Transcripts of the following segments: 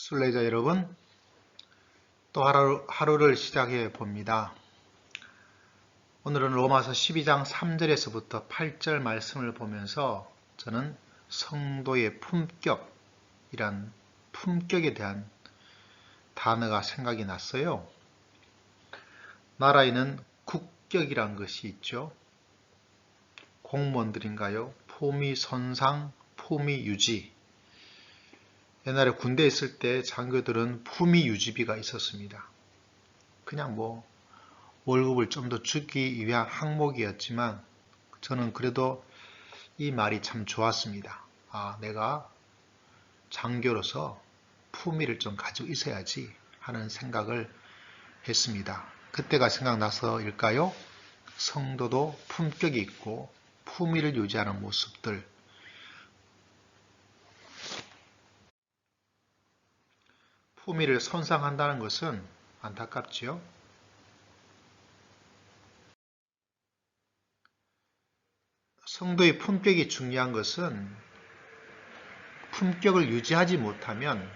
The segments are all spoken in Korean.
순례자 여러분, 또 하루를 시작해 봅니다. 오늘은 로마서 12장 3절에서부터 8절 말씀을 보면서 저는 성도의 품격이란 품격에 대한 단어가 생각이 났어요. 나라에는 국격이란 것이 있죠. 공무원들인가요? 품위 손상, 품위 유지. 옛날에 군대에 있을 때 장교들은 품위 유지비가 있었습니다. 그냥 월급을 좀 더 주기 위한 항목이었지만 저는 그래도 이 말이 참 좋았습니다. 내가 장교로서 품위를 좀 가지고 있어야지 하는 생각을 했습니다. 그때가 생각나서일까요? 성도도 품격이 있고 품위를 유지하는 모습들, 품위를 손상한다는 것은 안타깝지요. 성도의 품격이 중요한 것은 품격을 유지하지 못하면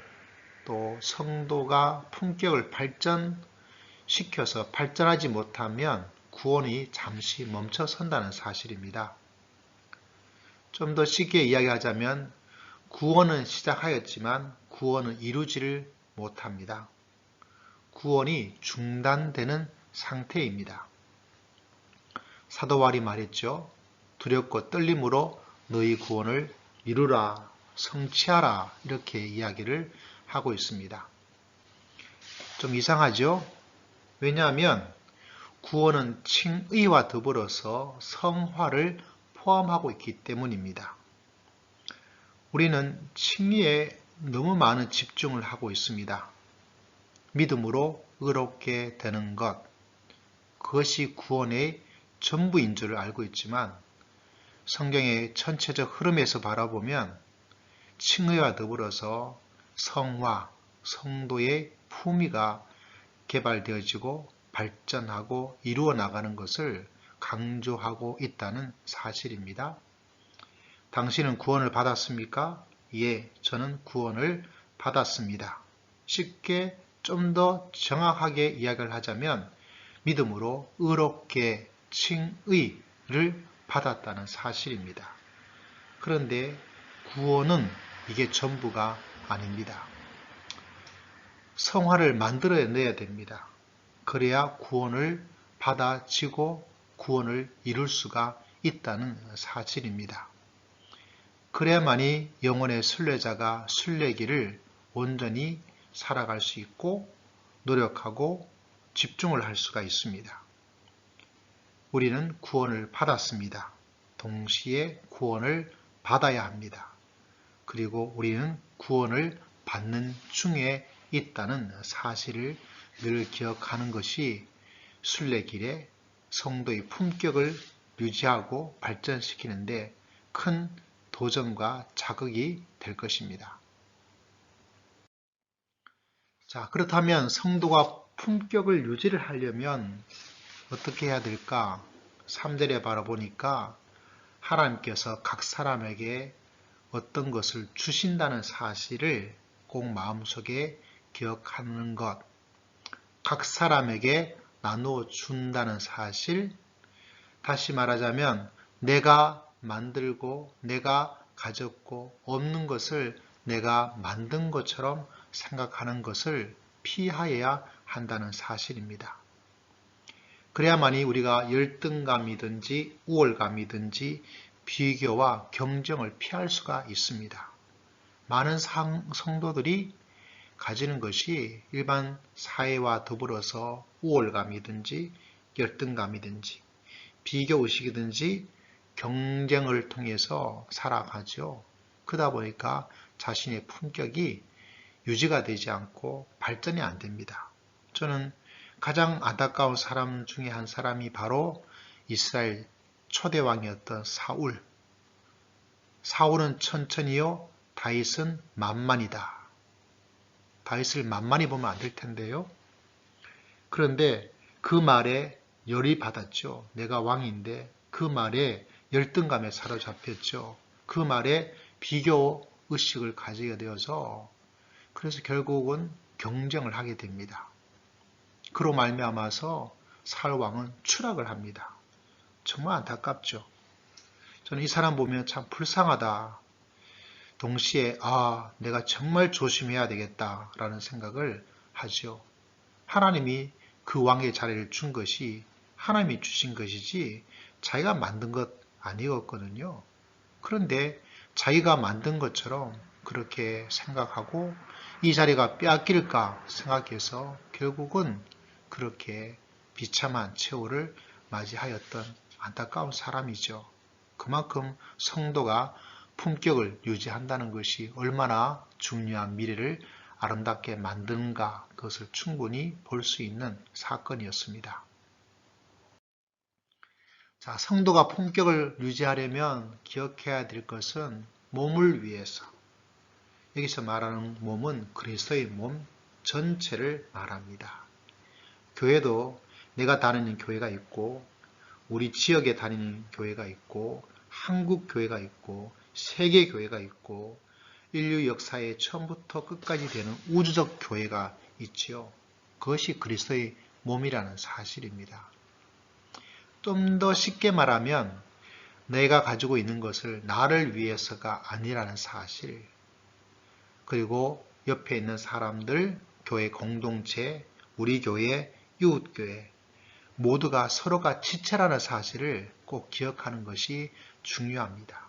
또 성도가 품격을 발전시켜서 발전하지 못하면 구원이 잠시 멈춰선다는 사실입니다. 좀 더 쉽게 이야기하자면 구원은 시작하였지만 구원은 이루지를 못합니다. 구원이 중단되는 상태입니다. 사도 바울이 말했죠. 두렵고 떨림으로 너희 구원을 이루라, 성취하라 이렇게 이야기를 하고 있습니다. 좀 이상하죠? 왜냐하면 구원은 칭의와 더불어서 성화를 포함하고 있기 때문입니다. 우리는 칭의에 너무 많은 집중을 하고 있습니다. 믿음으로 의롭게 되는 것, 그것이 구원의 전부인 줄 알고 있지만 성경의 전체적 흐름에서 바라보면 칭의와 더불어서 성화, 성도의 품위가 개발되어지고 발전하고 이루어 나가는 것을 강조하고 있다는 사실입니다. 당신은 구원을 받았습니까? 예, 저는 구원을 받았습니다. 쉽게 좀 더 정확하게 이야기를 하자면 믿음으로 의롭게 칭의를 받았다는 사실입니다. 그런데 구원은 이게 전부가 아닙니다. 성화를 만들어내야 됩니다. 그래야 구원을 받아지고 구원을 이룰 수가 있다는 사실입니다. 그래야만이 영혼의 순례자가 순례길을 온전히 살아갈 수 있고 노력하고 집중을 할 수가 있습니다. 우리는 구원을 받았습니다. 동시에 구원을 받아야 합니다. 그리고 우리는 구원을 받는 중에 있다는 사실을 늘 기억하는 것이 순례길에 성도의 품격을 유지하고 발전시키는데 큰 도전과 자극이 될 것입니다. 자, 그렇다면 성도가 품격을 유지를 하려면 어떻게 해야 될까? 3절에 바라보니까 하나님께서 각 사람에게 어떤 것을 주신다는 사실을 꼭 마음속에 기억하는 것, 각 사람에게 나누어 준다는 사실, 다시 말하자면 내가 만들고 내가 가졌고 없는 것을 내가 만든 것처럼 생각하는 것을 피하여야 한다는 사실입니다. 그래야만이 우리가 열등감이든지 우월감이든지 비교와 경쟁을 피할 수가 있습니다. 많은 성도들이 가지는 것이 일반 사회와 더불어서 우월감이든지 열등감이든지 비교의식이든지 경쟁을 통해서 살아가죠. 그러다 보니까 자신의 품격이 유지가 되지 않고 발전이 안 됩니다. 저는 가장 안타까운 사람 중에 한 사람이 바로 이스라엘 초대왕이었던 사울. 사울은 천천히요, 다윗은 만만이다. 다윗을 만만히 보면 안 될 텐데요. 그런데 그 말에 열이 받았죠. 내가 왕인데 그 말에 열등감에 사로잡혔죠. 그 말에 비교 의식을 가지게 되어서 그래서 결국은 경쟁을 하게 됩니다. 그로 말미암아서 사울왕은 추락을 합니다. 정말 안타깝죠. 저는 이 사람 보면 참 불쌍하다. 동시에 내가 정말 조심해야 되겠다라는 생각을 하죠. 하나님이 그 왕의 자리를 준 것이 하나님이 주신 것이지 자기가 만든 것 아니었거든요. 그런데 자기가 만든 것처럼 그렇게 생각하고 이 자리가 빼앗길까 생각해서 결국은 그렇게 비참한 최후를 맞이하였던 안타까운 사람이죠. 그만큼 성도가 품격을 유지한다는 것이 얼마나 중요한 미래를 아름답게 만드는가 그것을 충분히 볼 수 있는 사건이었습니다. 자, 성도가 품격을 유지하려면 기억해야 될 것은 몸을 위해서. 여기서 말하는 몸은 그리스도의 몸 전체를 말합니다. 교회도 내가 다니는 교회가 있고 우리 지역에 다니는 교회가 있고 한국 교회가 있고 세계 교회가 있고 인류 역사의 처음부터 끝까지 되는 우주적 교회가 있지요. 그것이 그리스도의 몸이라는 사실입니다. 좀 더 쉽게 말하면 내가 가지고 있는 것을 나를 위해서가 아니라는 사실, 그리고 옆에 있는 사람들, 교회 공동체, 우리 교회, 이웃교회 모두가 서로가 지체라는 사실을 꼭 기억하는 것이 중요합니다.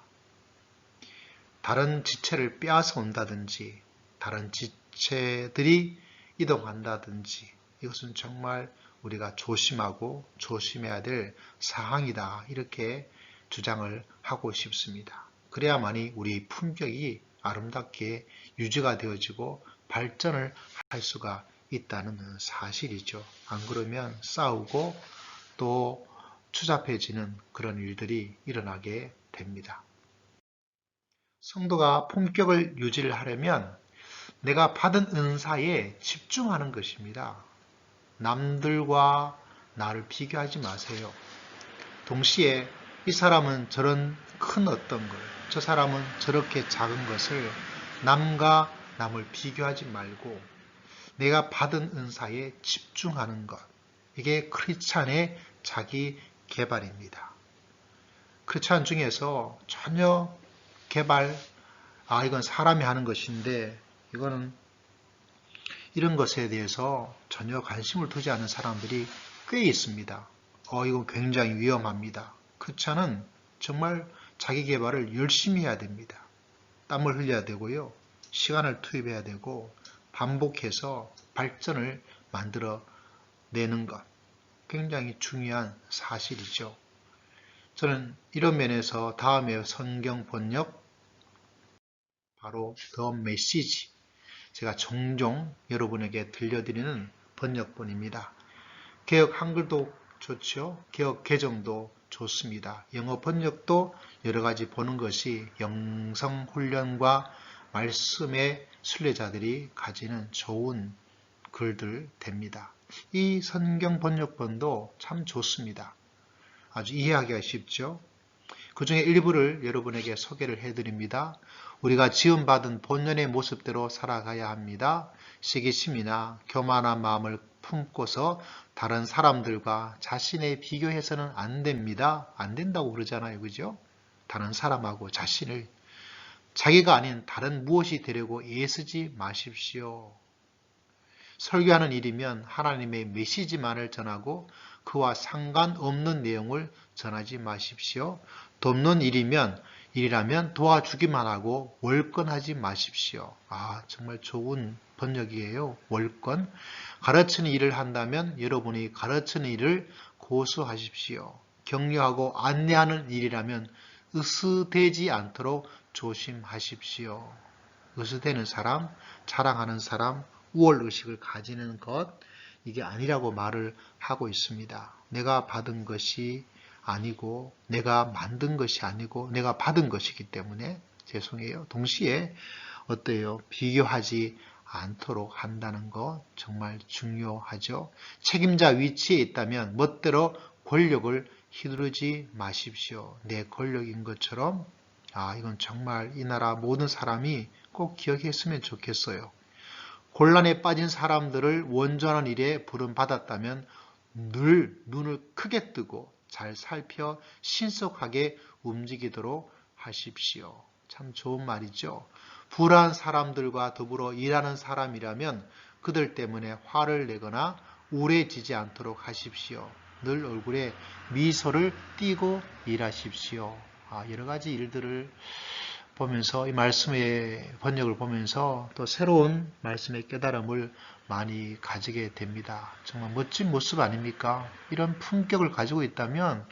다른 지체를 빼앗아 온다든지 다른 지체들이 이동한다든지 이것은 정말 우리가 조심하고 조심해야 될 사항이다 이렇게 주장을 하고 싶습니다. 그래야만이 우리 품격이 아름답게 유지가 되어지고 발전을 할 수가 있다는 사실이죠. 안 그러면 싸우고 또 추잡해지는 그런 일들이 일어나게 됩니다. 성도가 품격을 유지를 하려면 내가 받은 은사에 집중하는 것입니다. 남들과 나를 비교하지 마세요. 동시에 이 사람은 저런 큰 어떤 걸, 저 사람은 저렇게 작은 것을 남과 남을 비교하지 말고 내가 받은 은사에 집중하는 것. 이게 크리스찬의 자기 개발입니다. 크리스찬 중에서 전혀 개발, 이건 사람이 하는 것인데 이거는 이런 것에 대해서 전혀 관심을 두지 않는 사람들이 꽤 있습니다. 이건 굉장히 위험합니다. 크리스찬은 정말 자기 개발을 열심히 해야 됩니다. 땀을 흘려야 되고요. 시간을 투입해야 되고 반복해서 발전을 만들어 내는 것. 굉장히 중요한 사실이죠. 저는 이런 면에서 다음에 성경 번역 바로 더 메시지 제가 종종 여러분에게 들려드리는 번역본입니다. 개역 한글도 좋죠. 개역 개정도 좋습니다. 영어 번역도 여러 가지 보는 것이 영성 훈련과 말씀의 순례자들이 가지는 좋은 글들 됩니다. 이 성경 번역본도 참 좋습니다. 아주 이해하기가 쉽죠. 그 중에 일부를 여러분에게 소개를 해드립니다. 우리가 지음받은 본연의 모습대로 살아가야 합니다. 시기심이나 교만한 마음을 품고서 다른 사람들과 자신에 비교해서는 안 됩니다. 안 된다고 그러잖아요. 그죠? 다른 사람하고 자신을 자기가 아닌 다른 무엇이 되려고 애쓰지 마십시오. 설교하는 일이면 하나님의 메시지만을 전하고 그와 상관없는 내용을 전하지 마십시오. 돕는 일이라면 도와주기만 하고 월권하지 마십시오. 정말 좋은 번역이에요. 월권. 가르치는 일을 한다면 여러분이 가르치는 일을 고수하십시오. 격려하고 안내하는 일이라면 으스대지 않도록 조심하십시오. 으스대는 사람, 자랑하는 사람, 우월의식을 가지는 것, 이게 아니라고 말을 하고 있습니다. 내가 받은 것이 아니고 내가 만든 것이 아니고 내가 받은 것이기 때문에 죄송해요. 동시에 어때요? 비교하지 않도록 한다는 거 정말 중요하죠. 책임자 위치에 있다면 멋대로 권력을 휘두르지 마십시오. 내 권력인 것처럼 이건 정말 이 나라 모든 사람이 꼭 기억했으면 좋겠어요. 곤란에 빠진 사람들을 원전한 일에 부름받았다면 늘 눈을 크게 뜨고 잘 살펴 신속하게 움직이도록 하십시오. 참 좋은 말이죠. 불안한 사람들과 더불어 일하는 사람이라면 그들 때문에 화를 내거나 우울해지지 않도록 하십시오. 늘 얼굴에 미소를 띠고 일하십시오. 여러 가지 일들을 보면서 이 말씀의 번역을 보면서 또 새로운 말씀의 깨달음을 많이 가지게 됩니다. 정말 멋진 모습 아닙니까? 이런 품격을 가지고 있다면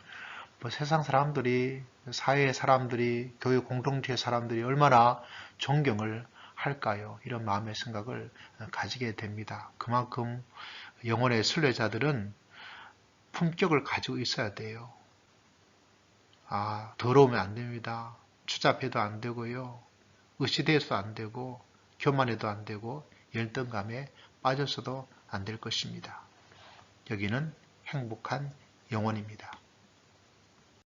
세상 사람들이, 사회의 사람들이, 교회 공동체의 사람들이 얼마나 존경을 할까요? 이런 마음의 생각을 가지게 됩니다. 그만큼 영혼의 순례자들은 품격을 가지고 있어야 돼요. 더러우면 안 됩니다. 추잡해도 안 되고요. 의시돼서도 안 되고, 교만해도 안 되고, 열등감에 빠져서도 안 될 것입니다. 여기는 행복한 영혼입니다.